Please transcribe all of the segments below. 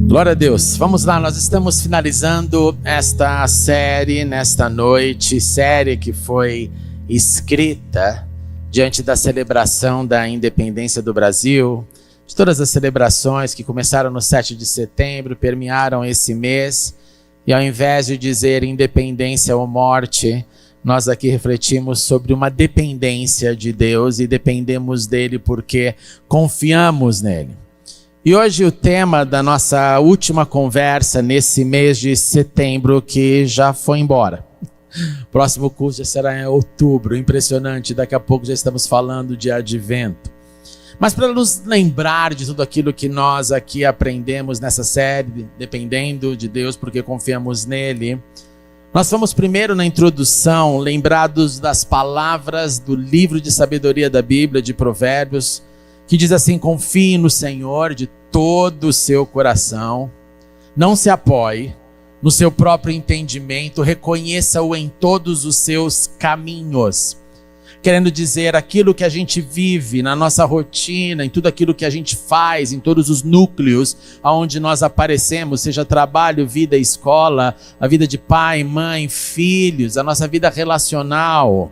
Glória a Deus. Vamos lá, nós estamos finalizando esta série nesta noite, série que foi escrita diante da celebração da independência do Brasil, de todas as celebrações que começaram no 7 de setembro, permearam esse mês, e ao invés de dizer independência ou morte, nós aqui refletimos sobre uma dependência de Deus e dependemos dele porque confiamos nele. E hoje o tema da nossa última conversa nesse mês de setembro que já foi embora. Próximo curso já será em outubro, impressionante, daqui a pouco já estamos falando de advento. Mas para nos lembrar de tudo aquilo que nós aqui aprendemos nessa série, dependendo de Deus porque confiamos nele, nós fomos primeiro na introdução lembrados das palavras do livro de sabedoria da Bíblia, de Provérbios, que diz assim: confie no Senhor de todo o seu coração, não se apoie no seu próprio entendimento, reconheça-o em todos os seus caminhos. Querendo dizer, aquilo que a gente vive na nossa rotina, em tudo aquilo que a gente faz, em todos os núcleos onde nós aparecemos, seja trabalho, vida, escola, a vida de pai, mãe, filhos, a nossa vida relacional.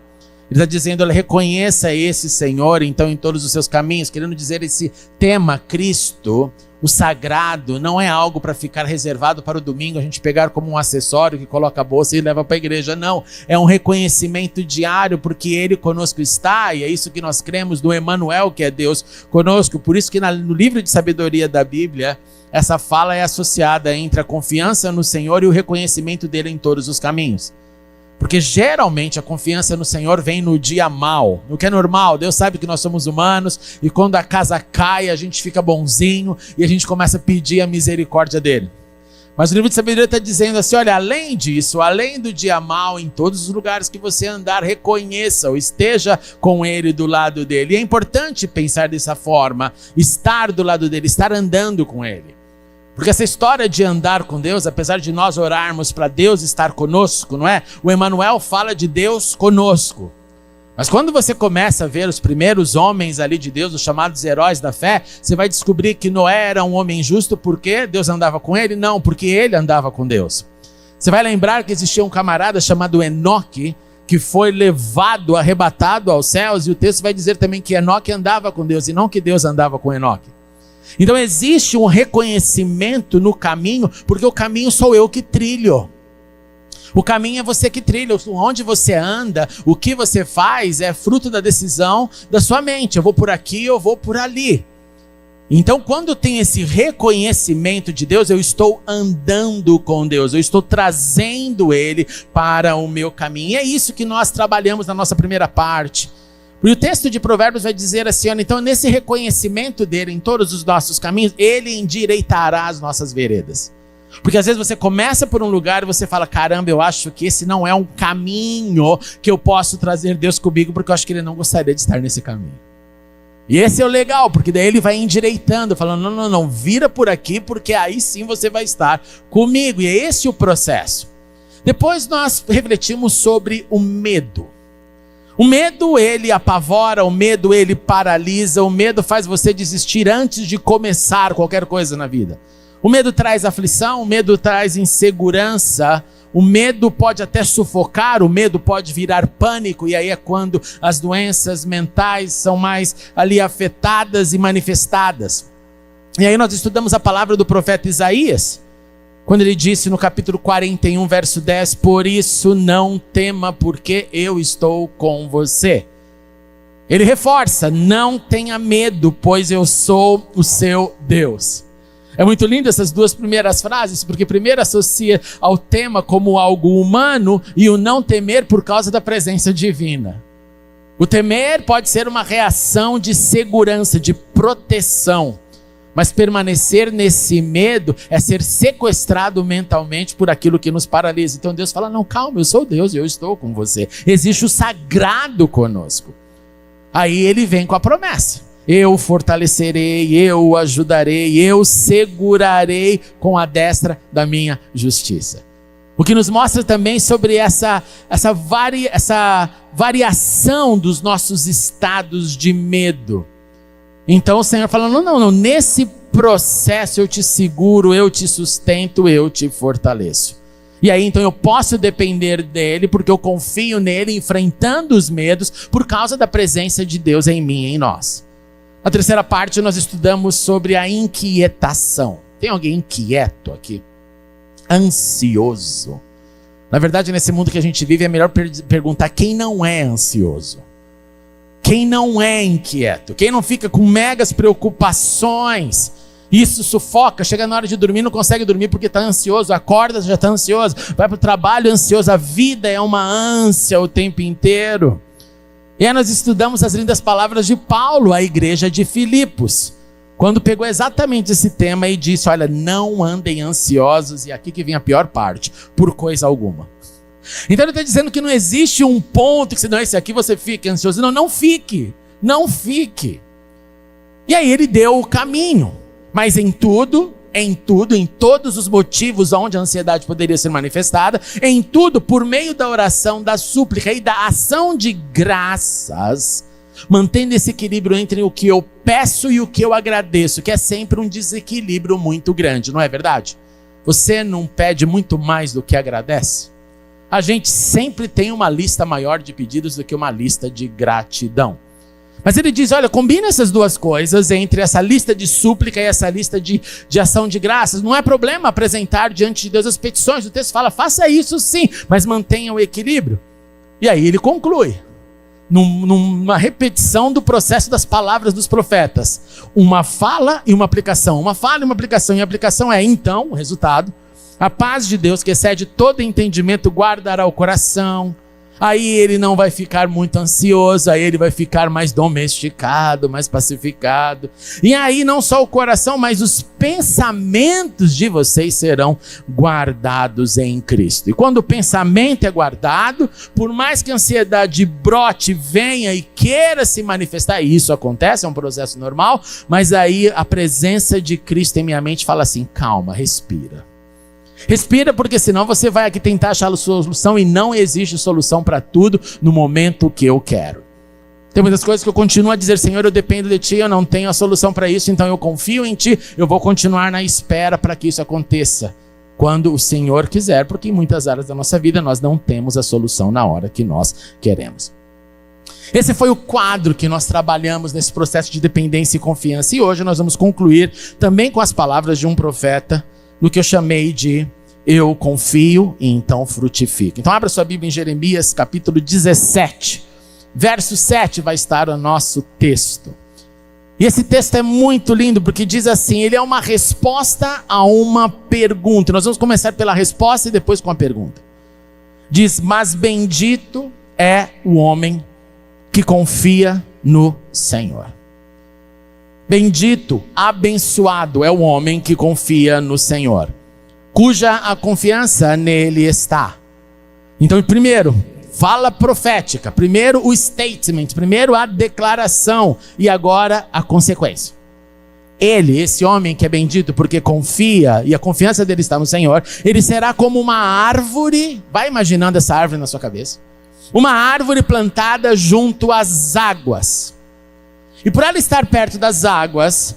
Ele está dizendo, ele reconheça esse Senhor, então, em todos os seus caminhos, querendo dizer, esse tema, Cristo, o sagrado, não é algo para ficar reservado para o domingo, a gente pegar como um acessório que coloca a bolsa e leva para a igreja, não. É um reconhecimento diário, porque ele conosco está, e é isso que nós cremos no Emmanuel, que é Deus conosco. Por isso que no livro de sabedoria da Bíblia, essa fala é associada entre a confiança no Senhor e o reconhecimento dele em todos os caminhos. Porque geralmente a confiança no Senhor vem no dia mal, no que é normal. Deus sabe que nós somos humanos e quando a casa cai a gente fica bonzinho e a gente começa a pedir a misericórdia dele. Mas o livro de sabedoria está dizendo assim, olha, além disso, além do dia mal, em todos os lugares que você andar, reconheça-o, esteja com ele, do lado dele. E é importante pensar dessa forma, estar do lado dele, estar andando com ele. Porque essa história de andar com Deus, apesar de nós orarmos para Deus estar conosco, não é? O Emmanuel fala de Deus conosco. Mas quando você começa a ver os primeiros homens ali de Deus, os chamados heróis da fé, você vai descobrir que Noé era um homem justo porque Deus andava com ele? Não, porque ele andava com Deus. Você vai lembrar que existia um camarada chamado Enoque, que foi levado, arrebatado aos céus, e o texto vai dizer também que Enoque andava com Deus, e não que Deus andava com Enoque. Então existe um reconhecimento no caminho, porque o caminho sou eu que trilho. O caminho é você que trilha, onde você anda, o que você faz é fruto da decisão da sua mente. Eu vou por aqui, eu vou por ali. Então quando tem esse reconhecimento de Deus, eu estou andando com Deus, eu estou trazendo Ele para o meu caminho. E é isso que nós trabalhamos na nossa primeira parte. E o texto de Provérbios vai dizer assim, olha, então nesse reconhecimento dele em todos os nossos caminhos, ele endireitará as nossas veredas. Porque às vezes você começa por um lugar e você fala, caramba, eu acho que esse não é um caminho que eu posso trazer Deus comigo, porque eu acho que ele não gostaria de estar nesse caminho. E esse é o legal, porque daí ele vai endireitando, falando, não, vira por aqui, porque aí sim você vai estar comigo. E é esse o processo. Depois nós refletimos sobre o medo. O medo, ele apavora, o medo, ele paralisa, o medo faz você desistir antes de começar qualquer coisa na vida. O medo traz aflição, o medo traz insegurança, o medo pode até sufocar, o medo pode virar pânico, e aí é quando as doenças mentais são mais ali afetadas e manifestadas. E aí nós estudamos a palavra do profeta Isaías, quando ele disse no capítulo 41, verso 10, por isso não tema, porque eu estou com você. Ele reforça, não tenha medo, pois eu sou o seu Deus. É muito lindo essas duas primeiras frases, porque primeiro associa ao tema como algo humano e o não temer por causa da presença divina. O temer pode ser uma reação de segurança, de proteção. Mas permanecer nesse medo é ser sequestrado mentalmente por aquilo que nos paralisa. Então Deus fala, não, calma, eu sou Deus e eu estou com você. Existe o sagrado conosco. Aí ele vem com a promessa. Eu o fortalecerei, eu o ajudarei, eu segurarei com a destra da minha justiça. O que nos mostra também sobre essa variação dos nossos estados de medo. Então o Senhor fala, não, nesse processo eu te seguro, eu te sustento, eu te fortaleço. E aí então eu posso depender dele, porque eu confio nele, enfrentando os medos, por causa da presença de Deus em mim e em nós. Na terceira parte nós estudamos sobre a inquietação. Tem alguém inquieto aqui? Ansioso. Na verdade, nesse mundo que a gente vive, é melhor perguntar quem não é ansioso. Quem não é inquieto. Quem não fica com megas preocupações. Isso sufoca, chega na hora de dormir, não consegue dormir porque está ansioso. Acorda, já está ansioso. Vai para o trabalho ansioso. A vida é uma ânsia o tempo inteiro. E aí nós estudamos as lindas palavras de Paulo à igreja de Filipos, quando pegou exatamente esse tema e disse: olha, não andem ansiosos, e aqui que vem a pior parte, por coisa alguma. Então ele está dizendo que não existe um ponto que se não, esse aqui você fica ansioso. Não, não fique, não fique. E aí ele deu o caminho, mas em tudo, em todos os motivos onde a ansiedade poderia ser manifestada, em tudo, por meio da oração, da súplica e da ação de graças, mantendo esse equilíbrio entre o que eu peço e o que eu agradeço, que é sempre um desequilíbrio muito grande, não é verdade? Você não pede muito mais do que agradece? A gente sempre tem uma lista maior de pedidos do que uma lista de gratidão. Mas ele diz, olha, combina essas duas coisas, entre essa lista de súplica e essa lista de ação de graças. Não é problema apresentar diante de Deus as petições. O texto fala, faça isso sim, mas mantenha o equilíbrio. E aí ele conclui, numa repetição do processo das palavras dos profetas. Uma fala e uma aplicação. Uma fala e uma aplicação. E a aplicação é, então, o resultado, a paz de Deus, que excede todo entendimento, guardará o coração. Aí ele não vai ficar muito ansioso, aí ele vai ficar mais domesticado, mais pacificado. E aí não só o coração, mas os pensamentos de vocês serão guardados em Cristo. E quando o pensamento é guardado, por mais que a ansiedade brote, venha e queira se manifestar, e isso acontece, é um processo normal, mas aí a presença de Cristo em minha mente fala assim, calma, respira. Respira, porque senão você vai aqui tentar achar a solução e não existe solução para tudo no momento que eu quero. Tem muitas coisas que eu continuo a dizer, Senhor, eu dependo de Ti, eu não tenho a solução para isso, então eu confio em Ti, eu vou continuar na espera para que isso aconteça quando o Senhor quiser, porque em muitas áreas da nossa vida nós não temos a solução na hora que nós queremos. Esse foi o quadro que nós trabalhamos nesse processo de dependência e confiança, e hoje nós vamos concluir também com as palavras de um profeta, no que eu chamei de eu confio e então frutifico. Então abra sua Bíblia em Jeremias capítulo 17, verso 7 vai estar o nosso texto. E esse texto é muito lindo porque diz assim, ele é uma resposta a uma pergunta. Nós vamos começar pela resposta e depois com a pergunta. Diz, mas bendito é o homem que confia no Senhor. Bendito, abençoado é o homem que confia no Senhor, cuja a confiança nele está. Então, primeiro, fala profética. Primeiro o statement, primeiro a declaração e agora a consequência. Ele, esse homem que é bendito porque confia e a confiança dele está no Senhor, ele será como uma árvore, vai imaginando essa árvore na sua cabeça, uma árvore plantada junto às águas. E por ela estar perto das águas,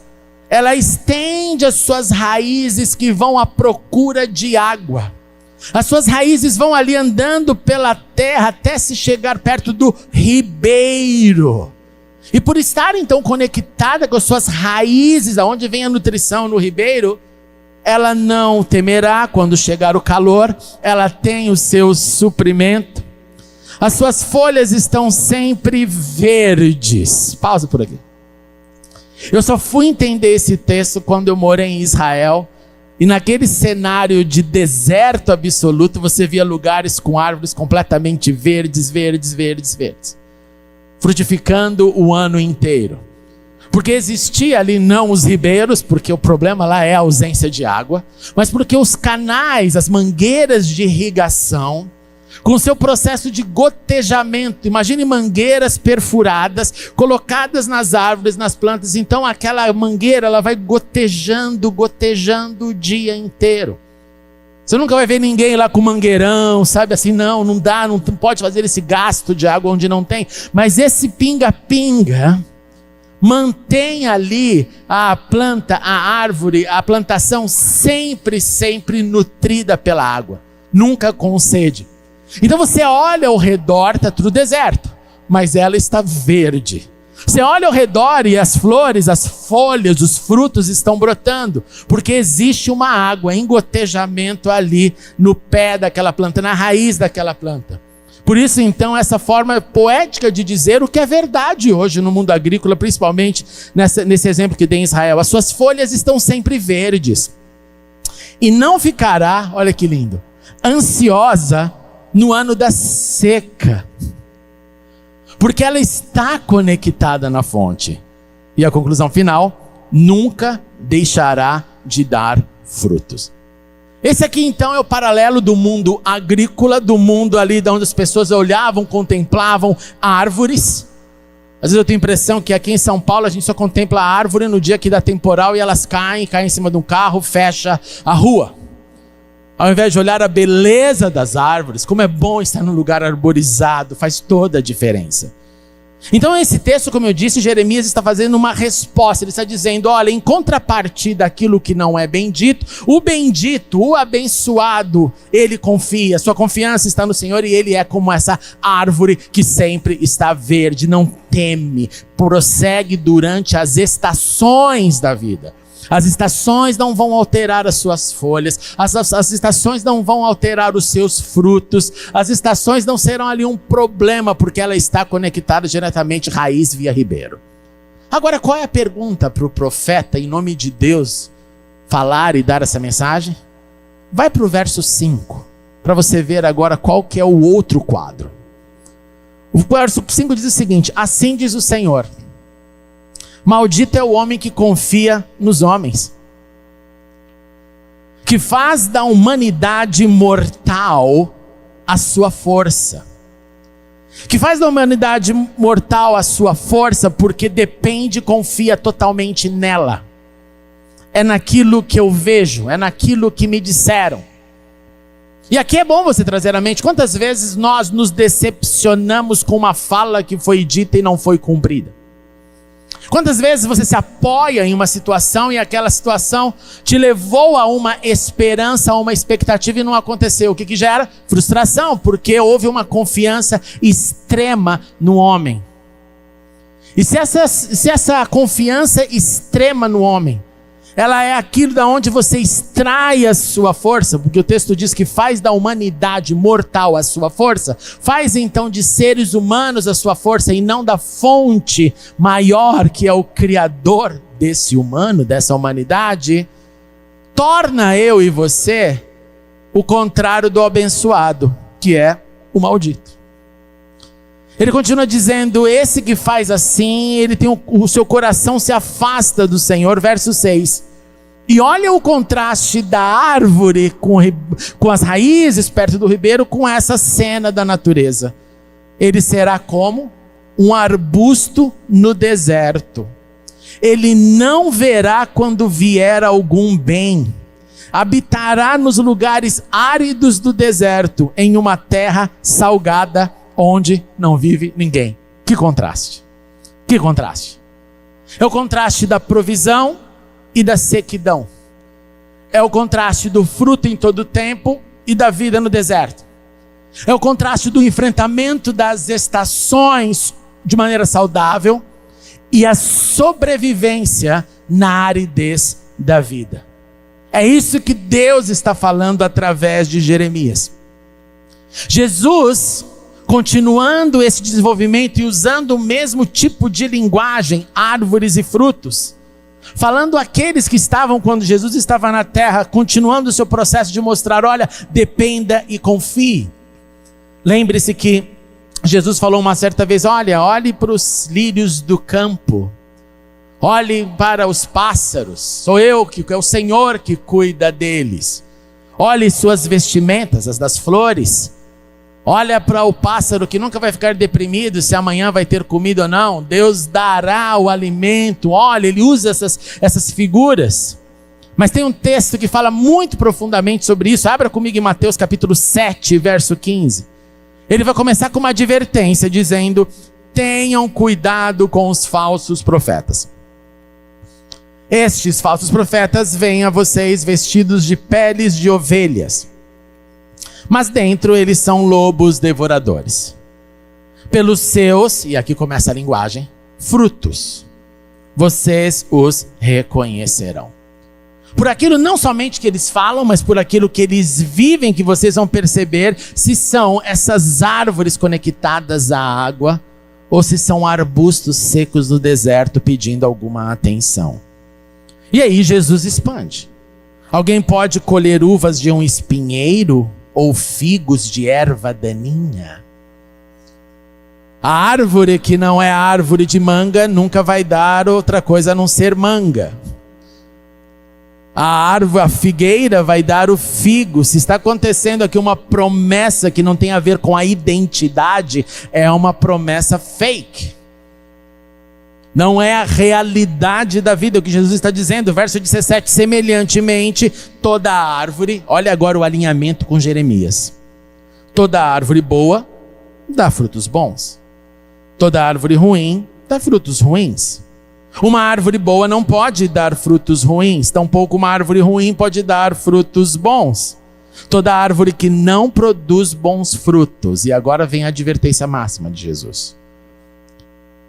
ela estende as suas raízes que vão à procura de água. As suas raízes vão ali andando pela terra até se chegar perto do ribeiro. E por estar então conectada com as suas raízes, aonde vem a nutrição no ribeiro, ela não temerá quando chegar o calor, ela tem o seu suprimento. As suas folhas estão sempre verdes. Pausa por aqui. Eu só fui entender esse texto quando eu morei em Israel. E naquele cenário de deserto absoluto, você via lugares com árvores completamente verdes, verdes, verdes, verdes. Frutificando o ano inteiro. Porque existia ali não os ribeiros, porque o problema lá é a ausência de água. Mas porque os canais, as mangueiras de irrigação, com seu processo de gotejamento. Imagine mangueiras perfuradas, colocadas nas árvores, nas plantas. Então aquela mangueira, ela vai gotejando, gotejando o dia inteiro. Você nunca vai ver ninguém lá com mangueirão, sabe assim, não dá, não pode fazer esse gasto de água onde não tem. Mas esse pinga-pinga Mantém ali a planta, a árvore, a plantação sempre, sempre nutrida pela água, nunca com sede. Então você olha ao redor, está tudo deserto, mas ela está verde. Você olha ao redor e as flores, as folhas, os frutos estão brotando, porque existe uma água em gotejamento ali no pé daquela planta, na raiz daquela planta. Por isso, então, essa forma poética de dizer o que é verdade hoje no mundo agrícola, principalmente nesse exemplo que tem em Israel. As suas folhas estão sempre verdes. E não ficará, olha que lindo, ansiosa no ano da seca. Porque ela está conectada na fonte. E a conclusão final, nunca deixará de dar frutos. Esse aqui então é o paralelo do mundo agrícola, do mundo ali de onde as pessoas olhavam, contemplavam árvores. Às vezes eu tenho a impressão que aqui em São Paulo a gente só contempla a árvore no dia que dá temporal e elas caem em cima de um carro, fecha a rua. Ao invés de olhar a beleza das árvores, como é bom estar num lugar arborizado, faz toda a diferença. Então esse texto, como eu disse, Jeremias está fazendo uma resposta. Ele está dizendo, olha, em contrapartida daquilo que não é bendito, o abençoado, ele confia, sua confiança está no Senhor e ele é como essa árvore que sempre está verde, não teme, prossegue durante as estações da vida. As estações não vão alterar as suas folhas, as estações não vão alterar os seus frutos, as estações não serão ali um problema, porque ela está conectada diretamente raiz via ribeiro. Agora, qual é a pergunta para o profeta, em nome de Deus, falar e dar essa mensagem? Vai para o verso 5, para você ver agora qual que é o outro quadro. O verso 5 diz o seguinte, assim diz o Senhor: maldito é o homem que confia nos homens, que faz da humanidade mortal a sua força. Que faz da humanidade mortal a sua força porque depende e confia totalmente nela. É naquilo que eu vejo, é naquilo que me disseram. E aqui é bom você trazer à mente quantas vezes nós nos decepcionamos com uma fala que foi dita e não foi cumprida. Quantas vezes você se apoia em uma situação e aquela situação te levou a uma esperança, a uma expectativa e não aconteceu? O que gera? Frustração, porque houve uma confiança extrema no homem. E se essa confiança extrema no homem, ela é aquilo da onde você extrai a sua força, porque o texto diz que faz da humanidade mortal a sua força, faz então de seres humanos a sua força e não da fonte maior que é o Criador desse humano, dessa humanidade, torna eu e você o contrário do abençoado, que é o maldito. Ele continua dizendo, esse que faz assim, ele tem o seu coração se afasta do Senhor, verso 6. E olha o contraste da árvore com as raízes perto do ribeiro, com essa cena da natureza. Ele será como um arbusto no deserto. Ele não verá quando vier algum bem. Habitará nos lugares áridos do deserto, em uma terra salgada, onde não vive ninguém. Que contraste. Que contraste. É o contraste da provisão e da sequidão. É o contraste do fruto em todo tempo e da vida no deserto. É o contraste do enfrentamento das estações de maneira saudável e a sobrevivência na aridez da vida. É isso que Deus está falando através de Jeremias. Jesus, continuando esse desenvolvimento e usando o mesmo tipo de linguagem, árvores e frutos, falando àqueles que estavam quando Jesus estava na terra, continuando o seu processo de mostrar, olha, dependa e confie. Lembre-se que Jesus falou uma certa vez, olha, olhe para os lírios do campo, olhe para os pássaros, sou eu, que é o Senhor que cuida deles. Olhe suas vestimentas, as das flores. Olha para o pássaro que nunca vai ficar deprimido se amanhã vai ter comida ou não. Deus dará o alimento. Olha, ele usa essas figuras. Mas tem um texto que fala muito profundamente sobre isso. Abra comigo em Mateus capítulo 7, verso 15. Ele vai começar com uma advertência dizendo, tenham cuidado com os falsos profetas. Estes falsos profetas vêm a vocês vestidos de peles de ovelhas, mas dentro eles são lobos devoradores. Pelos seus, e aqui começa a linguagem, frutos, vocês os reconhecerão. Por aquilo não somente que eles falam, mas por aquilo que eles vivem, que vocês vão perceber se são essas árvores conectadas à água ou se são arbustos secos do deserto pedindo alguma atenção. E aí Jesus expande. Alguém pode colher uvas de um espinheiro ou figos de erva daninha? A árvore que não é árvore de manga nunca vai dar outra coisa a não ser manga. A figueira vai dar o figo. Se está acontecendo aqui uma promessa que não tem a ver com a identidade, é uma promessa fake. Não é a realidade da vida, o que Jesus está dizendo. Verso 17, semelhantemente, toda árvore, olha agora o alinhamento com Jeremias. Toda árvore boa dá frutos bons. Toda árvore ruim dá frutos ruins. Uma árvore boa não pode dar frutos ruins, tampouco uma árvore ruim pode dar frutos bons. Toda árvore que não produz bons frutos, e agora vem a advertência máxima de Jesus.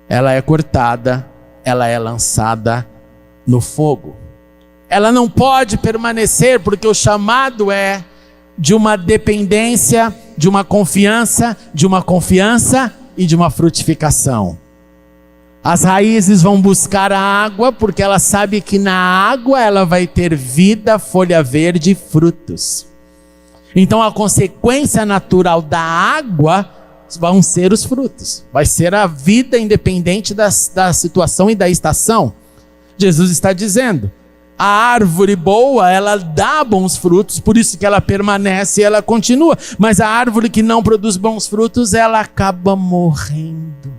Ela é cortada, ela é lançada no fogo. Ela não pode permanecer porque o chamado é de uma dependência, de uma confiança e de uma frutificação. As raízes vão buscar a água porque ela sabe que na água ela vai ter vida, folha verde e frutos. Então a consequência natural da água vão ser os frutos. Vai ser a vida independente da situação e da estação. Jesus está dizendo, a árvore boa, ela dá bons frutos, por isso que ela permanece e ela continua. Mas a árvore que não produz bons frutos, ela acaba morrendo.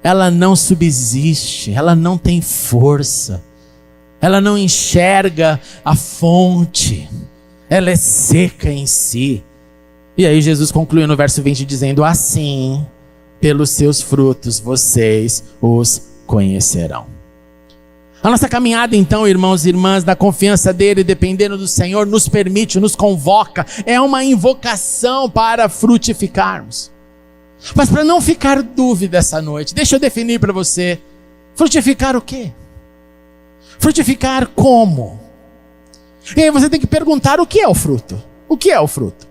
Ela não subsiste, ela não tem força. Ela não enxerga a fonte. Ela é seca em si. E aí Jesus concluiu no verso 20 dizendo, assim, pelos seus frutos vocês os conhecerão. A nossa caminhada então, irmãos e irmãs, da confiança dele, dependendo do Senhor, nos permite, nos convoca, é uma invocação para frutificarmos. Mas para não ficar dúvida essa noite, deixa eu definir para você, frutificar o quê? Frutificar como? E aí você tem que perguntar o que é o fruto? O que é o fruto?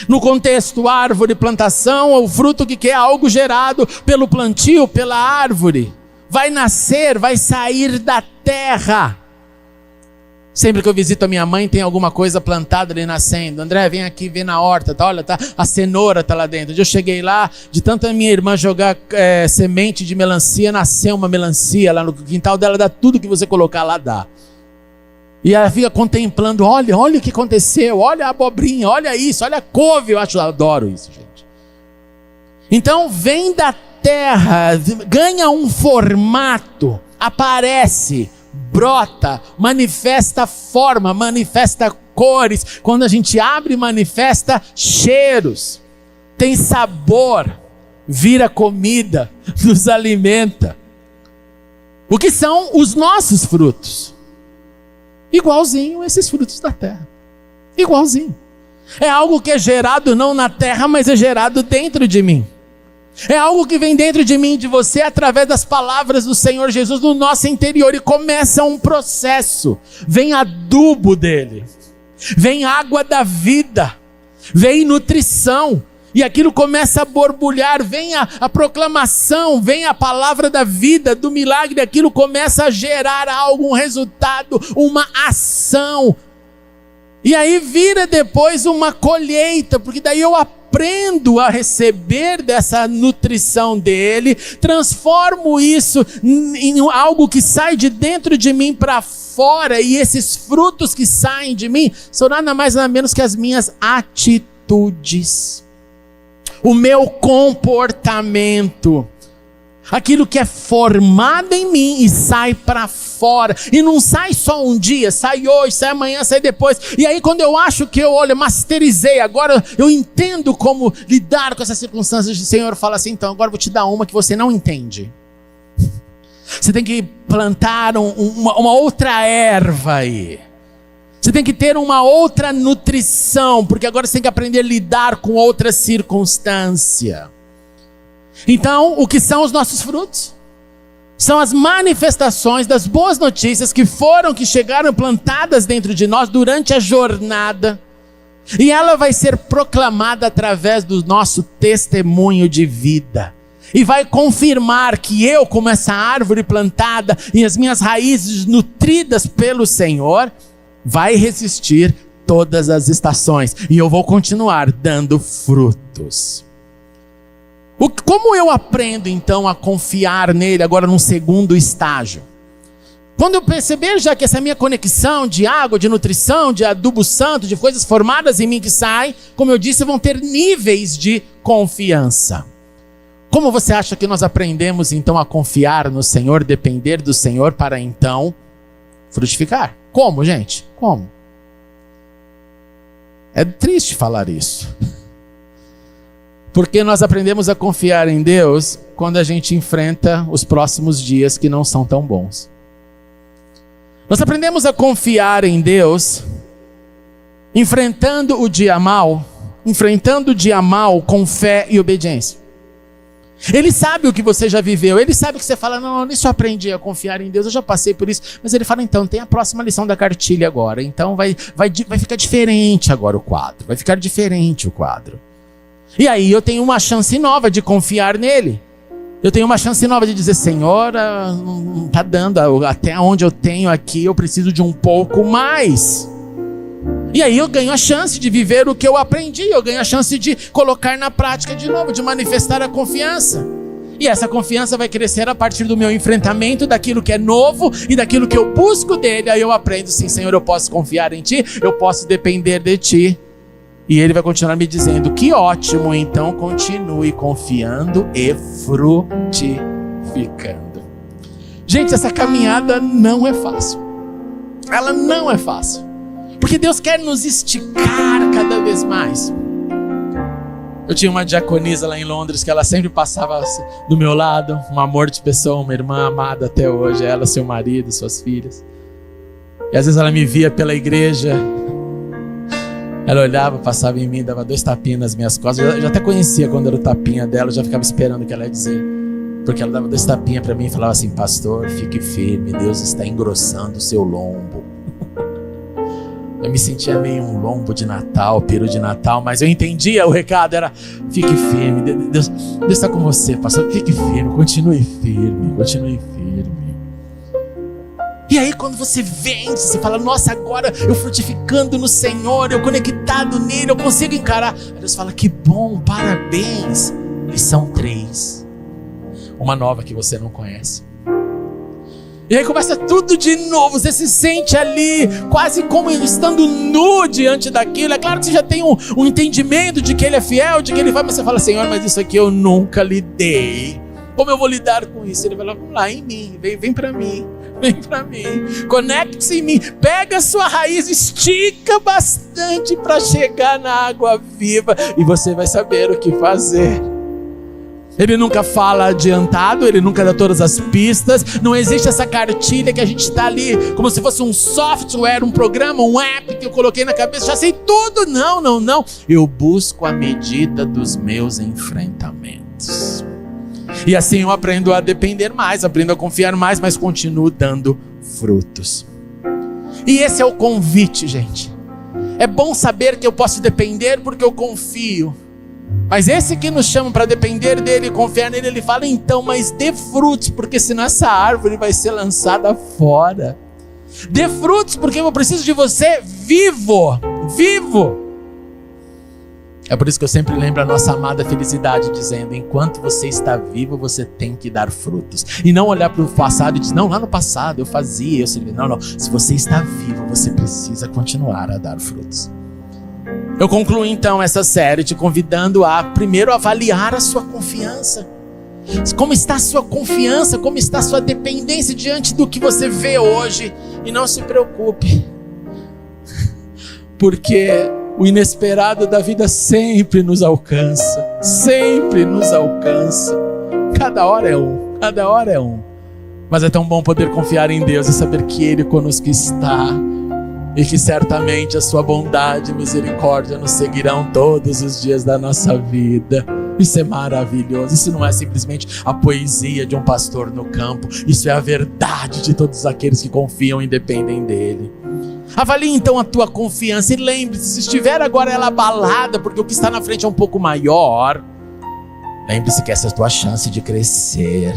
No contexto árvore, plantação, o fruto que é algo gerado pelo plantio, pela árvore. Vai nascer, vai sair da terra. Sempre que eu visito a minha mãe, tem alguma coisa plantada ali nascendo. André, vem aqui, vê na horta, tá? Olha, tá, a cenoura tá lá dentro. Eu cheguei lá, de tanto a minha irmã jogar semente de melancia, nasceu uma melancia lá no quintal dela, dá tudo que você colocar lá, dá. E ela fica contemplando, olha o que aconteceu, olha a abobrinha, olha isso, olha a couve, eu adoro isso, gente. Então vem da terra, ganha um formato, aparece, brota, manifesta forma, manifesta cores. Quando a gente abre, manifesta cheiros, tem sabor, vira comida, nos alimenta. O que são os nossos frutos? Igualzinho esses frutos da terra. Igualzinho. É algo que é gerado não na terra, mas é gerado dentro de mim. É algo que vem dentro de mim e de você através das palavras do Senhor Jesus no nosso interior. E começa um processo. Vem adubo dele. Vem água da vida. Vem nutrição. E aquilo começa a borbulhar, vem a proclamação, vem a palavra da vida, do milagre, aquilo começa a gerar algo, um resultado, uma ação. E aí vira depois uma colheita, porque daí eu aprendo a receber dessa nutrição dele, transformo isso em algo que sai de dentro de mim para fora, e esses frutos que saem de mim são nada mais nada menos que as minhas atitudes. O meu comportamento. Aquilo que é formado em mim e sai para fora. E não sai só um dia, sai hoje, sai amanhã, sai depois. E aí quando eu acho que eu masterizei, agora eu entendo como lidar com essas circunstâncias, o Senhor fala assim, então agora eu vou te dar uma que você não entende. Você tem que plantar uma outra erva aí. Você tem que ter uma outra nutrição, porque agora você tem que aprender a lidar com outra circunstância. Então, o que são os nossos frutos? São as manifestações das boas notícias que chegaram plantadas dentro de nós durante a jornada. E ela vai ser proclamada através do nosso testemunho de vida. E vai confirmar que eu, como essa árvore plantada e as minhas raízes nutridas pelo Senhor, vai resistir todas as estações. E eu vou continuar dando frutos. Como eu aprendo então a confiar nele agora num segundo estágio? Quando eu perceber já que essa minha conexão de água, de nutrição, de adubo santo, de coisas formadas em mim que saem, como eu disse, vão ter níveis de confiança. Como você acha que nós aprendemos então a confiar no Senhor, depender do Senhor para então frutificar? Como, gente? Como? É triste falar isso. Porque nós aprendemos a confiar em Deus quando a gente enfrenta os próximos dias que não são tão bons. Nós aprendemos a confiar em Deus enfrentando o dia mal com fé e obediência. Ele sabe o que você já viveu, ele sabe que você fala, não, isso eu aprendi a confiar em Deus, eu já passei por isso. Mas ele fala, então, tem a próxima lição da cartilha agora, então vai ficar diferente agora o quadro, vai ficar diferente o quadro. E aí eu tenho uma chance nova de confiar nele. Eu tenho uma chance nova de dizer, Senhor, não está dando, até onde eu tenho aqui, eu preciso de um pouco mais. E aí eu ganho a chance de viver o que eu aprendi, eu ganho a chance de colocar na prática de novo, de manifestar a confiança. E essa confiança vai crescer a partir do meu enfrentamento daquilo que é novo e daquilo que eu busco dele. Aí eu aprendo, sim, Senhor, eu posso confiar em Ti, eu posso depender de Ti. E ele vai continuar me dizendo, que ótimo, então continue confiando e frutificando. Gente, essa caminhada não é fácil. Ela não é fácil. Porque Deus quer nos esticar cada vez mais. Eu tinha uma diaconisa lá em Londres que ela sempre passava do meu lado, um amor de pessoa, uma irmã amada até hoje, ela, seu marido, suas filhas. E às vezes ela me via pela igreja, ela olhava, passava em mim, dava 2 tapinhas nas minhas costas. Eu já até conhecia quando era o tapinha dela, eu já ficava esperando o que ela ia dizer. Porque ela dava 2 tapinhas para mim e falava assim, pastor, fique firme, Deus está engrossando o seu lombo. Eu me sentia meio um lombo de Natal, peru de Natal, mas eu entendia o recado, era fique firme, Deus está com você, pastor, fique firme, continue firme, continue firme. E aí quando você vence, você fala, nossa, agora eu frutificando no Senhor, eu conectado nele, eu consigo encarar. Aí Deus fala, que bom, parabéns. Lição 3. Uma nova que você não conhece. E aí começa tudo de novo, você se sente ali, quase como estando nu diante daquilo. É claro que você já tem um entendimento de que ele é fiel, de que ele vai, mas você fala, Senhor, mas isso aqui eu nunca lidei. Como eu vou lidar com isso? Ele vai lá, vamos lá, em mim, vem pra mim. Vem para mim, conecte-se em mim, pega a sua raiz, estica bastante para chegar na água viva e você vai saber o que fazer. Ele nunca fala adiantado, ele nunca dá todas as pistas, não existe essa cartilha que a gente está ali como se fosse um software, um programa, um app que eu coloquei na cabeça, já sei tudo. Não, eu busco a medida dos meus enfrentamentos. E assim eu aprendo a depender mais, aprendo a confiar mais, mas continuo dando frutos. E esse é o convite, gente. É bom saber que eu posso depender porque eu confio. Mas esse que nos chama para depender dele e confiar nele, ele fala, então, mas dê frutos, porque senão essa árvore vai ser lançada fora. Dê frutos, porque eu preciso de você vivo. É por isso que eu sempre lembro a nossa amada felicidade, dizendo, enquanto você está vivo, você tem que dar frutos. E não olhar para o passado e dizer, não, lá no passado eu fazia, eu servi. Não, se você está vivo, você precisa continuar a dar frutos. Eu concluo então essa série te convidando a primeiro avaliar a sua confiança. Como está a sua confiança? Como está a sua dependência diante do que você vê hoje? E não se preocupe, porque o inesperado da vida sempre nos alcança. Sempre nos alcança. Cada hora é um, cada hora é um. Mas é tão bom poder confiar em Deus e saber que Ele conosco está. E que certamente a sua bondade e misericórdia nos seguirão todos os dias da nossa vida. Isso é maravilhoso. Isso não é simplesmente a poesia de um pastor no campo. Isso é a verdade de todos aqueles que confiam e dependem dele. Avalie então a tua confiança e lembre-se, se estiver agora ela abalada, porque o que está na frente é um pouco maior, lembre-se que essa é a tua chance de crescer.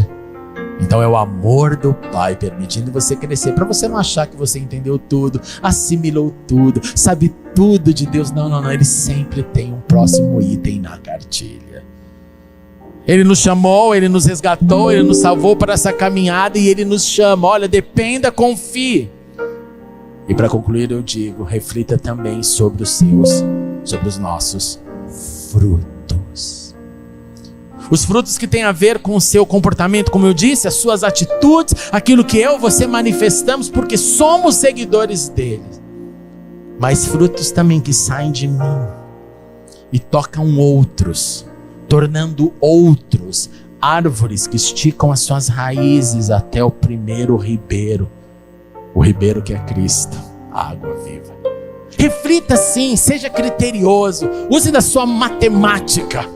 Então é o amor do Pai permitindo você crescer, para você não achar que você entendeu tudo, assimilou tudo, sabe tudo de Deus. Não, Ele sempre tem um próximo item na cartilha. Ele nos chamou, Ele nos resgatou, Ele nos salvou para essa caminhada e Ele nos chama. Olha, dependa, confie. E para concluir eu digo, reflita também sobre os nossos frutos. Os frutos que têm a ver com o seu comportamento, como eu disse, as suas atitudes, aquilo que eu e você manifestamos, porque somos seguidores dele. Mas frutos também que saem de mim e tocam outros, tornando outros árvores que esticam as suas raízes até o primeiro ribeiro, o ribeiro que é Cristo, a água viva. Reflita sim, seja criterioso, use da sua matemática.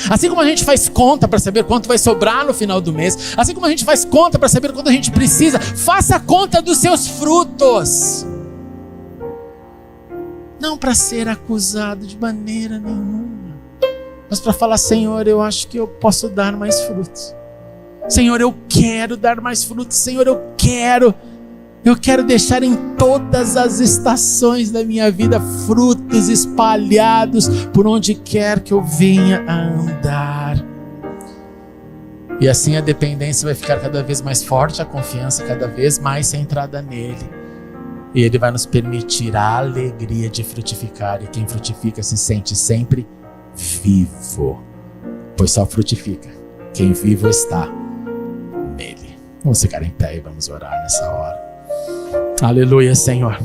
Assim como a gente faz conta para saber quanto vai sobrar no final do mês, assim como a gente faz conta para saber quanto a gente precisa, faça a conta dos seus frutos. Não para ser acusado de maneira nenhuma, mas para falar: Senhor, eu acho que eu posso dar mais frutos. Senhor, eu quero dar mais frutos. Senhor, eu quero deixar em todas as estações da minha vida frutos espalhados por onde quer que eu venha a andar. E assim a dependência vai ficar cada vez mais forte, a confiança cada vez mais centrada nele. E ele vai nos permitir a alegria de frutificar. E quem frutifica se sente sempre vivo, pois só frutifica quem vivo está nele. Vamos ficar em pé e vamos orar nessa hora. Aleluia, Senhor.